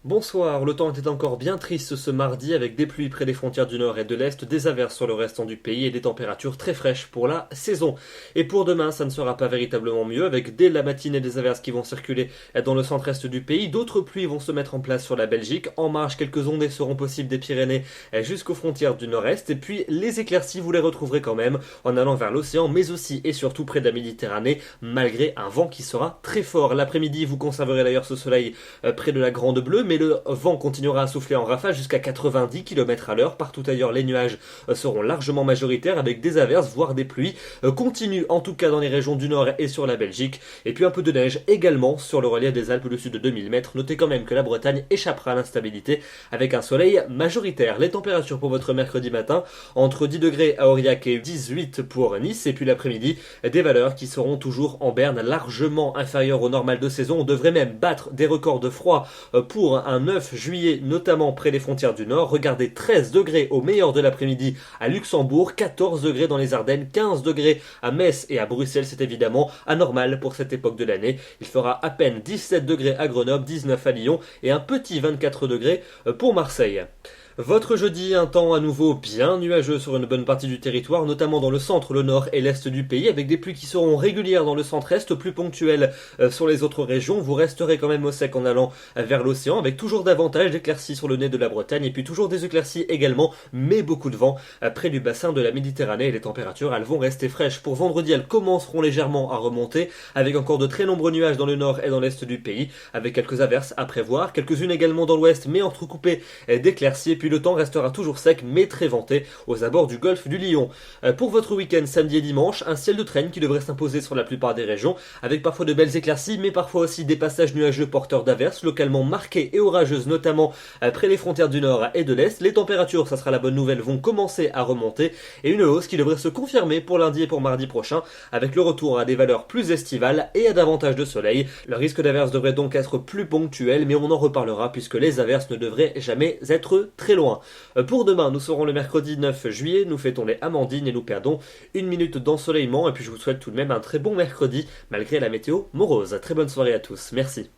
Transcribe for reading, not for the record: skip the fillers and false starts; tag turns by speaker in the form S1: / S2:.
S1: Bonsoir, le temps était encore bien triste ce mardi avec des pluies près des frontières du nord et de l'est, des averses sur le restant du pays et des températures très fraîches pour la saison. Et pour demain, ça ne sera pas véritablement mieux avec dès la matinée des averses qui vont circuler dans le centre-est du pays. D'autres pluies vont se mettre en place sur la Belgique. En marge, quelques ondées seront possibles des Pyrénées jusqu'aux frontières du nord-est. Et puis les éclaircies, vous les retrouverez quand même en allant vers l'océan, mais aussi et surtout près de la Méditerranée, malgré un vent qui sera très fort. L'après-midi, vous conserverez d'ailleurs ce soleil près de la Grande Bleue, mais le vent continuera à souffler en rafale jusqu'à 90 km à l'heure. Partout ailleurs, les nuages seront largement majoritaires avec des averses, voire des pluies continues, en tout cas dans les régions du nord et sur la Belgique. Et puis un peu de neige également sur le relief des Alpes au-dessus de 2000 mètres. Notez quand même que la Bretagne échappera à l'instabilité avec un soleil majoritaire. Les températures pour votre mercredi matin, entre 10 degrés à Aurillac et 18 pour Nice. Et puis l'après-midi, des valeurs qui seront toujours en berne, largement inférieures au normal de saison. On devrait même battre des records de froid pour un 9 juillet, notamment près des frontières du Nord. Regardez, 13 degrés au meilleur de l'après-midi à Luxembourg, 14 degrés dans les Ardennes, 15 degrés à Metz et à Bruxelles. C'est évidemment anormal pour cette époque de l'année. Il fera à peine 17 degrés à Grenoble, 19 à Lyon et un petit 24 degrés pour Marseille. Votre jeudi, un temps à nouveau bien nuageux sur une bonne partie du territoire, notamment dans le centre, le nord et l'est du pays, avec des pluies qui seront régulières dans le centre-est, plus ponctuelles sur les autres régions. Vous resterez quand même au sec en allant vers l'océan, avec toujours davantage d'éclaircies sur le nez de la Bretagne, et puis toujours des éclaircies également, mais beaucoup de vent près du bassin de la Méditerranée. Et les températures, elles vont rester fraîches. Pour vendredi, elles commenceront légèrement à remonter, avec encore de très nombreux nuages dans le nord et dans l'est du pays, avec quelques averses à prévoir, quelques-unes également dans l'ouest, mais entrecoupées d'éclaircies, et puis le temps restera toujours sec mais très venté aux abords du golfe du Lion. Pour votre week-end samedi et dimanche, un ciel de traîne qui devrait s'imposer sur la plupart des régions, avec parfois de belles éclaircies, mais parfois aussi des passages nuageux porteurs d'averses, localement marquées et orageuses, notamment près des frontières du nord et de l'est. Les températures, ça sera la bonne nouvelle, vont commencer à remonter, et une hausse qui devrait se confirmer pour lundi et pour mardi prochain, avec le retour à des valeurs plus estivales et à davantage de soleil. Le risque d'averses devrait donc être plus ponctuel, mais on en reparlera puisque les averses ne devraient jamais être très loin. Pour demain, nous serons le mercredi 9 juillet, nous fêtons les Amandines et nous perdons une minute d'ensoleillement, et puis je vous souhaite tout de même un très bon mercredi malgré la météo morose. Très bonne soirée à tous, merci.